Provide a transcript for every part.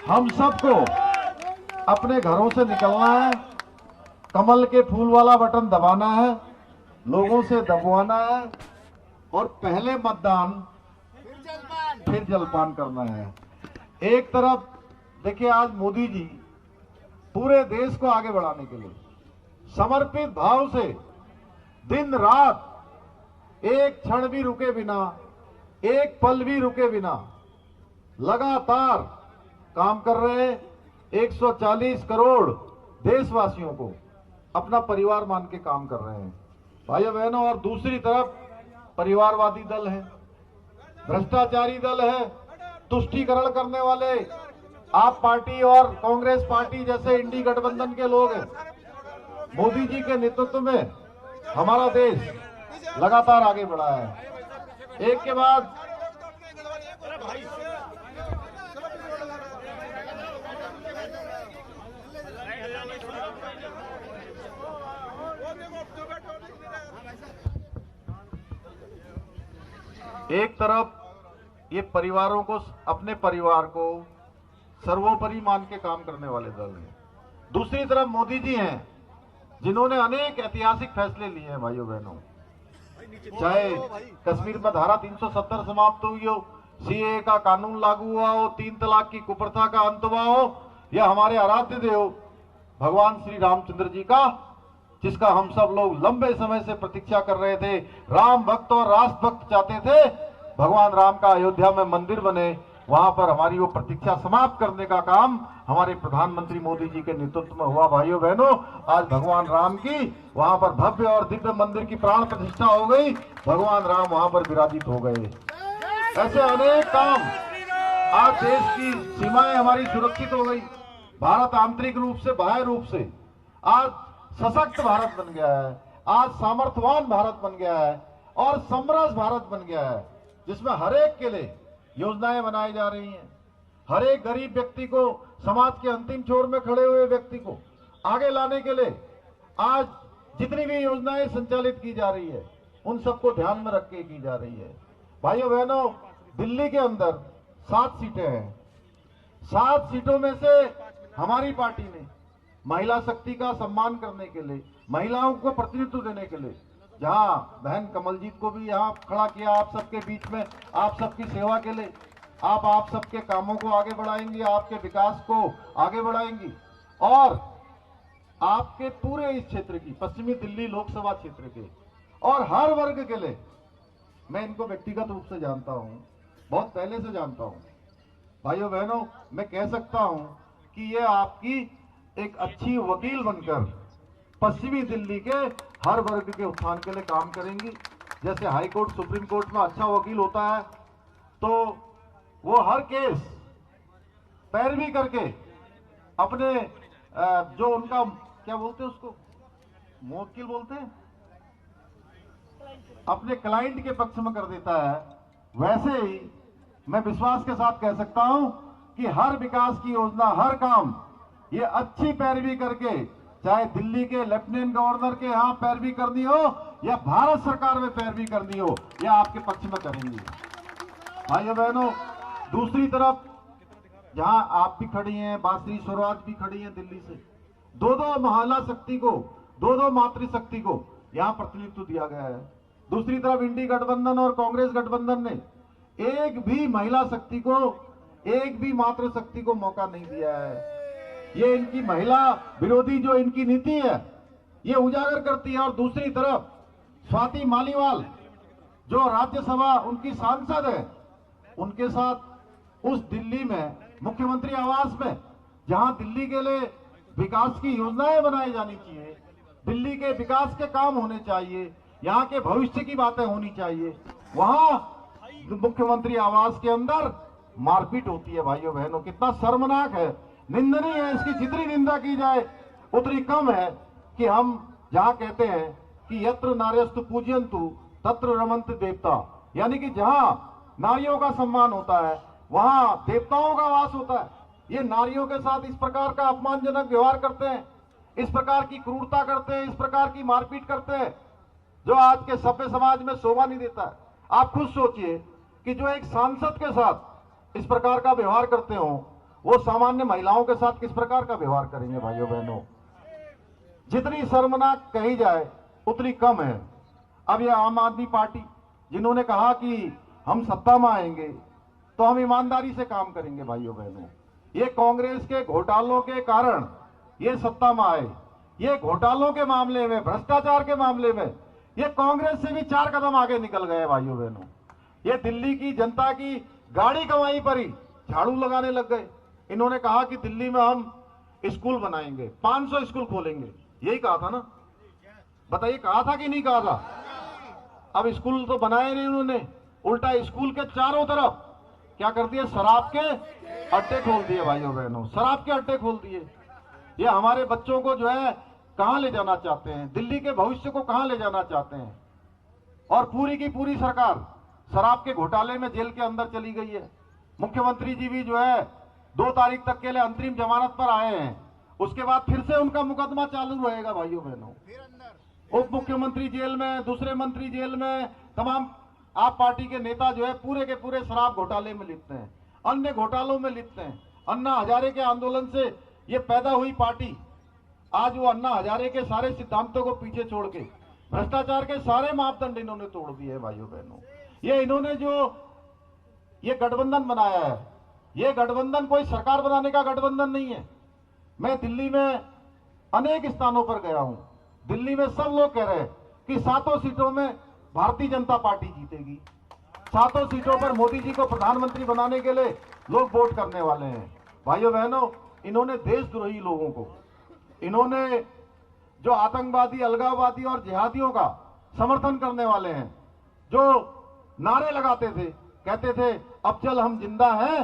हम सबको अपने घरों से निकलना है, कमल के फूल वाला बटन दबाना है, लोगों से दबवाना है और पहले मतदान फिर जलपान करना है। एक तरफ देखिए, आज मोदी जी पूरे देश को आगे बढ़ाने के लिए समर्पित भाव से दिन रात एक क्षण भी रुके बिना, एक पल भी रुके बिना लगातार काम कर रहे 140 करोड़ देशवासियों को अपना परिवार मान के काम कर रहे हैं भाइयों बहनों। और दूसरी तरफ परिवारवादी दल है, भ्रष्टाचारी दल है, तुष्टीकरण करने वाले आप पार्टी और कांग्रेस पार्टी जैसे इंडी गठबंधन के लोग हैं। मोदी जी के नेतृत्व में हमारा देश लगातार आगे बढ़ा है। एक के बाद एक तरफ ये परिवारों को, अपने परिवार को सर्वोपरि मान के काम करने वाले दल हैं, दूसरी तरफ मोदी जी हैं जिन्होंने अनेक ऐतिहासिक फैसले लिए हैं भाइयों बहनों। चाहे कश्मीर में धारा 370 समाप्त हुई हो, सीए का कानून लागू हुआ हो, 3 तलाक की कुप्रथा का अंत हुआ हो, या हमारे आराध्य देव भगवान श्री रामचंद्र जी का, जिसका हम सब लोग लंबे समय से प्रतीक्षा कर रहे थे। राम भक्त और राष्ट्र भक्त चाहते थे भगवान राम का अयोध्या में मंदिर बने, वहां पर हमारी वो प्रतीक्षा समाप्त करने का काम हमारे प्रधानमंत्री मोदी जी के नेतृत्व में हुआ। भाइयों बहनों, आज भगवान राम की वहां पर भव्य और दिव्य मंदिर की प्राण प्रतिष्ठा हो गई, भगवान राम वहां पर विराजित हो गए। ऐसे अनेक काम, आज देश की सीमाएं हमारी सुरक्षित हो गई, भारत आंतरिक रूप से बाह्य रूप से आज सशक्त भारत बन गया है, आज सामर्थ्यवान भारत बन गया है और समरस भारत बन गया है, जिसमें हर एक के लिए योजनाएं बनाई जा रही हैं। हर एक गरीब व्यक्ति को, समाज के अंतिम छोर में खड़े हुए व्यक्ति को आगे लाने के लिए आज जितनी भी योजनाएं संचालित की जा रही है, उन सबको ध्यान में रख के की जा रही है। भाइयों बहनों, दिल्ली के अंदर 7 सीटें हैं। 7 सीटों में से हमारी पार्टी ने महिला शक्ति का सम्मान करने के लिए, महिलाओं को प्रतिनिधित्व देने के लिए, जहां बहन कमलजीत को भी यहां खड़ा किया आप सबके बीच में, आप सबकी सेवा के लिए। आप सबके कामों को आगे बढ़ाएंगी, आपके विकास को आगे बढ़ाएंगी और आपके पूरे इस क्षेत्र की, पश्चिमी दिल्ली लोकसभा क्षेत्र के और हर वर्ग के लिए, मैं इनको व्यक्तिगत रूप से जानता हूं, बहुत पहले से जानता हूं। भाइयों बहनों, मैं कह सकता हूं कि ये आपकी एक अच्छी वकील बनकर पश्चिमी दिल्ली के हर वर्ग के उत्थान के लिए काम करेंगी। जैसे हाई कोर्ट, सुप्रीम कोर्ट में अच्छा वकील होता है तो वो हर केस पैरवी करके अपने जो उनका, क्या बोलते हैं उसको, मुवक्किल बोलते हैं, अपने क्लाइंट के पक्ष में कर देता है। वैसे ही मैं विश्वास के साथ कह सकता हूं कि हर विकास की योजना, हर काम ये अच्छी पैरवी करके, चाहे दिल्ली के लेफ्टिनेंट गवर्नर के यहां पैरवी करनी हो या भारत सरकार में पैरवी करनी हो, यह आपके पक्ष में करेंगे। भाइयों बहनों, दूसरी तरफ जहां आप भी खड़ी हैं, बाश्री स्वराज भी खड़ी हैं दिल्ली से, 2-2 महिला शक्ति को, 2-2 मातृशक्ति को यहां प्रतिनिधित्व दिया गया है। दूसरी तरफ इंडी गठबंधन और कांग्रेस गठबंधन ने एक भी महिला शक्ति को, एक भी मातृशक्ति को मौका नहीं दिया है। ये इनकी महिला विरोधी जो इनकी नीति है, ये उजागर करती है। और दूसरी तरफ स्वाति मालीवाल जो राज्यसभा उनकी सांसद है, उनके साथ उस दिल्ली में मुख्यमंत्री आवास में, जहां दिल्ली के लिए विकास की योजनाएं बनाई जानी चाहिए, दिल्ली के विकास के काम होने चाहिए, यहाँ के भविष्य की बातें होनी चाहिए, वहां मुख्यमंत्री आवास के अंदर मारपीट होती है। भाइयों बहनों, कितना शर्मनाक है, निंदनीय है। इसकी जितनी निंदा की जाए उतनी कम है कि हम जहां कहते हैं कि यत्र नार्यस्तु पूज्यन्तु तत्र रमन्ति देवता, यानी कि जहां नारियों का सम्मान होता है वहां देवताओं का वास होता है। ये नारियों के साथ इस प्रकार का अपमानजनक व्यवहार करते हैं, इस प्रकार की क्रूरता करते हैं, इस प्रकार की मारपीट करते हैं, जो आज के सभ्य समाज में शोभा नहीं देता है। आप खुद सोचिए कि जो एक सांसद के साथ इस प्रकार का व्यवहार करते हो, वो सामान्य महिलाओं के साथ किस प्रकार का व्यवहार करेंगे भाइयों बहनों। जितनी शर्मनाक कही जाए उतनी कम है। अब ये आम आदमी पार्टी जिन्होंने कहा कि हम सत्ता में आएंगे तो हम ईमानदारी से काम करेंगे भाइयों बहनों, ये कांग्रेस के घोटालों के कारण ये सत्ता में आए। ये घोटालों के मामले में, भ्रष्टाचार के मामले में ये कांग्रेस से भी 4 कदम आगे निकल गए भाइयों बहनों। ये दिल्ली की जनता की गाड़ी कमाई पर ही झाड़ू लगाने लग गए। इन्होंने कहा कि दिल्ली में हम स्कूल बनाएंगे, 500 स्कूल खोलेंगे, यही कहा था ना, बताइए कहा था कि नहीं कहा था। अब स्कूल तो बनाए नहीं उन्होंने, उल्टा स्कूल के चारों तरफ क्या कर दिए, शराब के अड्डे खोल दिए भाइयों बहनों, शराब के अड्डे खोल दिए। ये हमारे बच्चों को जो है कहां ले जाना चाहते हैं, दिल्ली के भविष्य को कहां ले जाना चाहते हैं। और पूरी की पूरी सरकार शराब के घोटाले में जेल के अंदर चली गई है। मुख्यमंत्री जी भी जो है 2 तारीख तक के लिए अंतरिम जमानत पर आए हैं, उसके बाद फिर से उनका मुकदमा चालू रहेगा भाइयों बहनों। उप मुख्यमंत्री जेल में, दूसरे मंत्री जेल में, तमाम आप पार्टी के नेता जो है पूरे के पूरे शराब घोटाले में लिप्त हैं, अन्य घोटालों में लिप्त हैं। अन्ना हजारे के आंदोलन से ये पैदा हुई पार्टी आज वो अन्ना हजारे के सारे सिद्धांतों को पीछे छोड़ के भ्रष्टाचार के सारे मापदंड इन्होंने तोड़ दिए भाइयों बहनों। ये इन्होंने जो ये गठबंधन बनाया है, ये गठबंधन कोई सरकार बनाने का गठबंधन नहीं है। मैं दिल्ली में अनेक स्थानों पर गया हूं, दिल्ली में सब लोग कह रहे हैं कि 7 सीटों में भारतीय जनता पार्टी जीतेगी, 7 सीटों पर मोदी जी को प्रधानमंत्री बनाने के लिए लोग वोट करने वाले हैं। भाइयों बहनों, इन्होंने देशद्रोही लोगों को, इन्होंने जो आतंकवादी, अलगाववादी और जिहादियों का समर्थन करने वाले हैं, जो नारे लगाते थे, कहते थे अब चल हम जिंदा हैं,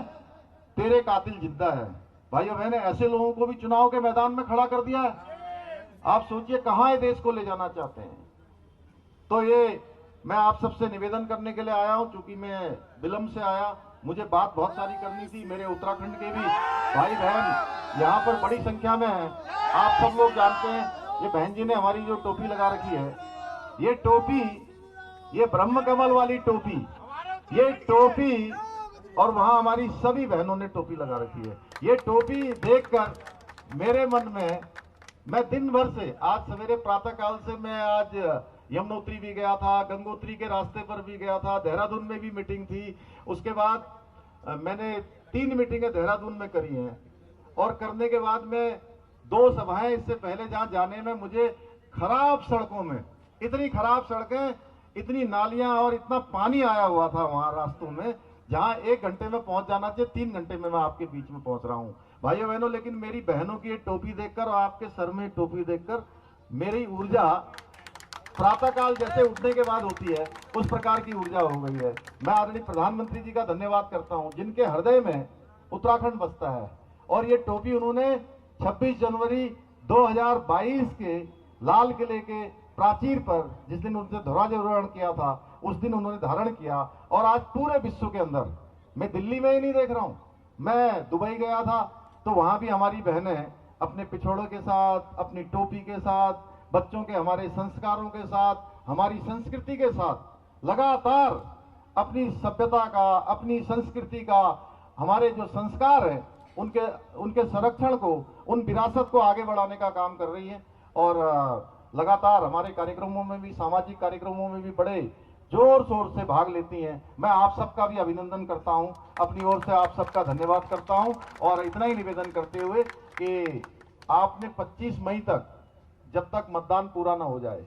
तेरे कातिल जिंदा है। भाइयों बहने, ऐसे लोगों को भी चुनाव के मैदान में खड़ा कर दिया है। आप सोचिए कहां ये देश को ले जाना चाहते हैं। तो ये मैं आप सबसे निवेदन करने के लिए आया हूं, चूंकि मैं विलंब से आया, मुझे बात बहुत सारी करनी थी। मेरे उत्तराखंड के भी भाई बहन यहाँ पर बड़ी संख्या में हैं। आप सब लोग जानते हैं, ये बहन जी ने हमारी जो टोपी लगा रखी है, ये टोपी, ये ब्रह्म कमल वाली टोपी, ये टोपी, और वहां हमारी सभी बहनों ने टोपी लगा रखी है। ये टोपी देखकर मेरे मन में, मैं दिन भर से, आज सवेरे प्रातः काल से मैं आज यमुनोत्री भी गया था, गंगोत्री के रास्ते पर भी गया था, देहरादून में भी मीटिंग थी, उसके बाद मैंने 3 मीटिंगें देहरादून में करी हैं, और करने के बाद में 2 सभाएं इससे पहले जहां जाने में मुझे खराब सड़कों में, इतनी खराब सड़कें, इतनी नालियां और इतना पानी आया हुआ था वहां रास्तों में, जहां 1 घंटे में पहुंच जाना चाहिए 3 घंटे में मैं आपके बीच में पहुंच रहा हूं भाइयों बहनों। लेकिन मेरी बहनों की ये टोपी देखकर और आपके सर में टोपी देखकर मेरी ऊर्जा प्रातःकाल जैसे उठने के बाद होती है, उस प्रकार की ऊर्जा हो गई है। मैं आदरणीय प्रधानमंत्री जी का धन्यवाद करता हूं, जिनके हृदय में उत्तराखंड बसता है। और ये टोपी उन्होंने 26 जनवरी 2022 के लाल किले के प्राचीर पर, जिस दिन उनसे ध्वजारोहण किया था, उस दिन उन्होंने धारण किया। और आज पूरे विश्व के अंदर, मैं दिल्ली में ही नहीं देख रहा हूं, मैं दुबई गया था तो वहां भी हमारी बहनें अपने पिछोड़ों के साथ, अपनी टोपी के साथ, बच्चों के हमारे संस्कारों के साथ, हमारी संस्कृति के साथ लगातार अपनी सभ्यता का, अपनी संस्कृति का, हमारे जो संस्कार है उनके संरक्षण को, उन विरासत को आगे बढ़ाने का काम कर रही है। और लगातार हमारे कार्यक्रमों में भी, सामाजिक कार्यक्रमों में भी बड़े जोर शोर से भाग लेती हैं। मैं आप सबका भी अभिनंदन करता हूं, अपनी ओर से आप सबका धन्यवाद करता हूं। और इतना ही निवेदन करते हुए कि आपने 25 मई तक, जब तक मतदान पूरा ना हो जाए,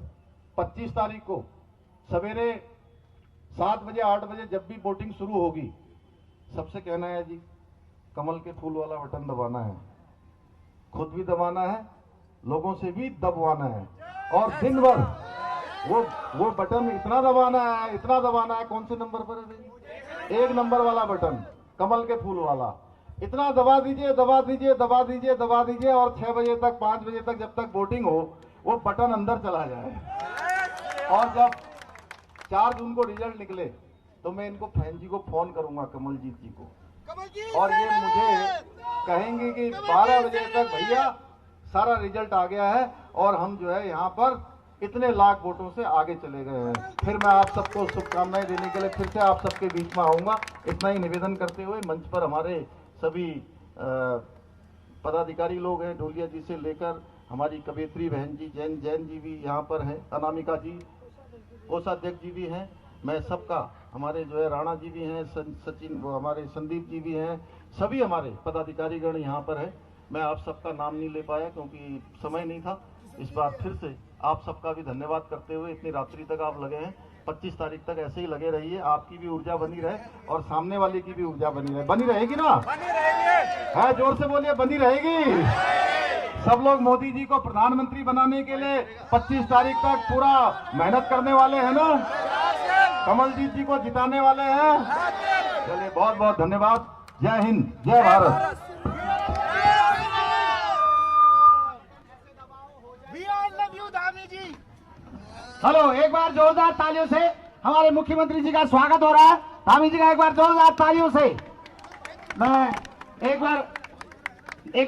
25 तारीख को सवेरे 7 बजे 8 बजे जब भी वोटिंग शुरू होगी, सबसे कहना है जी कमल के फूल वाला बटन दबाना है, खुद भी दबाना है, लोगों से भी दबवाना है। और दिन भर वो बटन इतना दबाना है, इतना दबाना है। कौन से नंबर पर है भाई? 1 नंबर वाला बटन, कमल के फूल वाला, इतना दबा दीजिए, दबा दीजिए, दबा दीजिए, दबा दीजिए। और 6 बजे तक, 5 बजे तक, जब तक वोटिंग हो, वो बटन अंदर चला जाए। और जब 4 जून को रिजल्ट निकले तो मैं इनको फैन जी को फोन करूंगा, कमलजीत जी को, और ये मुझे कहेंगे कि 12 बजे तक भैया सारा रिजल्ट आ गया है और हम जो है यहाँ पर इतने लाख वोटों से आगे चले गए हैं। फिर मैं आप सबको शुभकामनाएं देने के लिए फिर से आप सबके बीच में आऊंगा। इतना ही निवेदन करते हुए मंच पर हमारे सभी पदाधिकारी लोग हैं, ढोलिया जी से लेकर हमारी कवियत्री बहन जी जैन जी भी यहाँ पर हैं, अनामिका जी, कोषाध्यक्ष जी भी हैं। मैं सबका, हमारे जो है राणा जी भी हैं, सचिन, वो हमारे संदीप जी भी हैं, सभी हमारे पदाधिकारीगण यहाँ पर है। मैं आप सबका नाम नहीं ले पाया क्योंकि समय नहीं था। इस बार फिर से आप सबका भी धन्यवाद करते हुए, इतनी रात्रि तक आप लगे हैं, 25 तारीख तक ऐसे ही लगे रहिए, आपकी भी ऊर्जा बनी रहे और सामने वाले की भी ऊर्जा बनी रहे। बनी रहेगी ना? बनी रहेगी। है, जोर से बोलिए, बनी रहेगी। सब लोग मोदी जी को प्रधानमंत्री बनाने के लिए 25 तारीख तक पूरा मेहनत करने वाले हैं ना? कमलजीत जी को जिताने वाले हैं। चलिए, बहुत बहुत धन्यवाद। जय हिंद, जय भारत। हेलो, एक बार जोरदार तालियों से हमारे मुख्यमंत्री जी का स्वागत हो रहा है। धामी जी का एक बार जोरदार तालियों से। मैं एक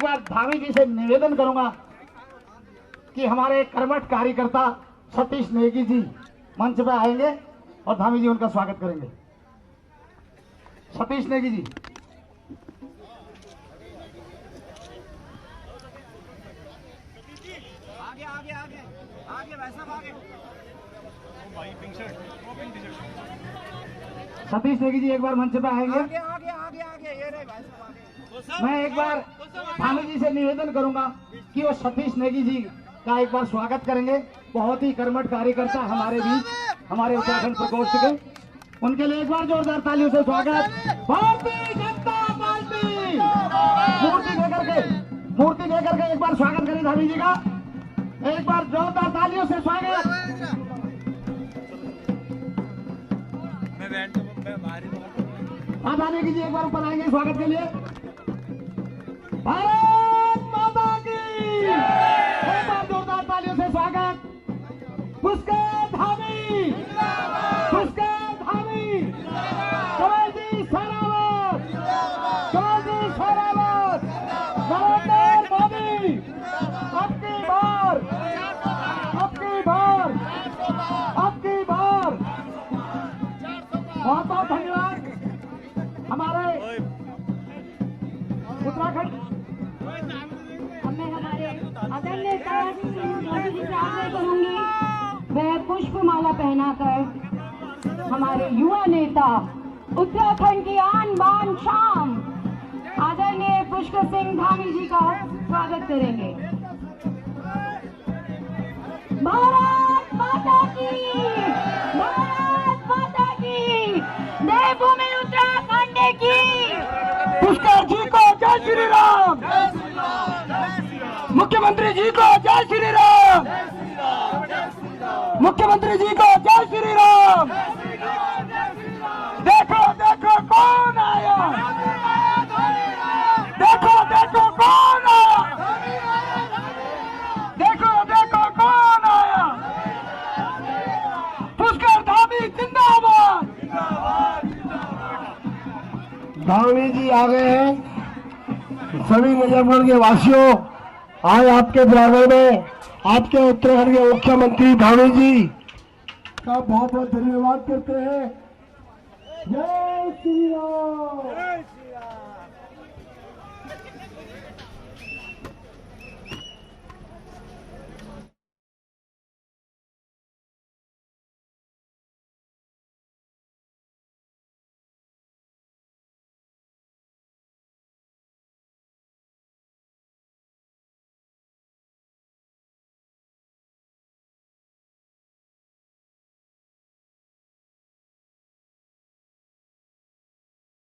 बार धामी जी से निवेदन करूंगा कि हमारे कर्मठ कार्यकर्ता सतीश नेगी जी मंच पे आएंगे और धामी जी उनका स्वागत करेंगे। सतीश नेगी जी। आगे आगे आगे आगे वैसा आगे सतीश नेगी जी एक बार मंच पे आएंगे। आगे आगे आगे आगे ये रहे वैसा आगे। मैं एक बार धामी जी से निवेदन करूंगा कि वो सतीश नेगी जी का एक बार स्वागत करेंगे। बहुत ही कर्मठ कार्यकर्ता हमारे बीच, हमारे उत्तराखंड प्रकोष्ठ के, उनके लिए एक बार जोरदार तालियों से स्वागत। भारतीय जनता पार्टी मूर्ति लेकर के एक बार स्वागत करें धामी जी का। एक बार जोरदार तालियों से स्वागत। हाँ, धामी जी एक बार ऊपर आएंगे स्वागत के लिए। भारत माता की, एक बार जोरदार तालियों से स्वागत। पुष्कर धामी, पुष्कर धामी, कमल जी सरावत, कमल जी सरावत, नरेंद्र मोदी, अब की बार, अब की बार, अब की बार। बहुत बहुत धन्यवाद हमारे उत्तराखंड। मैं हमारे आदरणीय मोदी जी से आग्रह करूंगी, वह पुष्पमाला पहनाकर हमारे युवा नेता, उत्तराखंड की आन बान शान आदरणीय पुष्कर सिंह धामी जी का स्वागत करेंगे। भारत माता की, भारत माता की, देवभूमि उत्तराखंड की। पुष्कर जी को जय श्री राम, मुख्यमंत्री जी को जय श्री राम, मुख्यमंत्री जी को जय श्री राम। देखो देखो कौन आया, देखो देखो कौन आया, देखो देखो कौन आया। पुष्कर धामी जिंदाबाद। धामी जी आ गए हैं। सभी नजरगढ़ के वासियों, आज आपके बराबर में आपके उत्तराखंड के मुख्यमंत्री धामी जी का बहुत बहुत धन्यवाद करते हैं। जय श्री राम।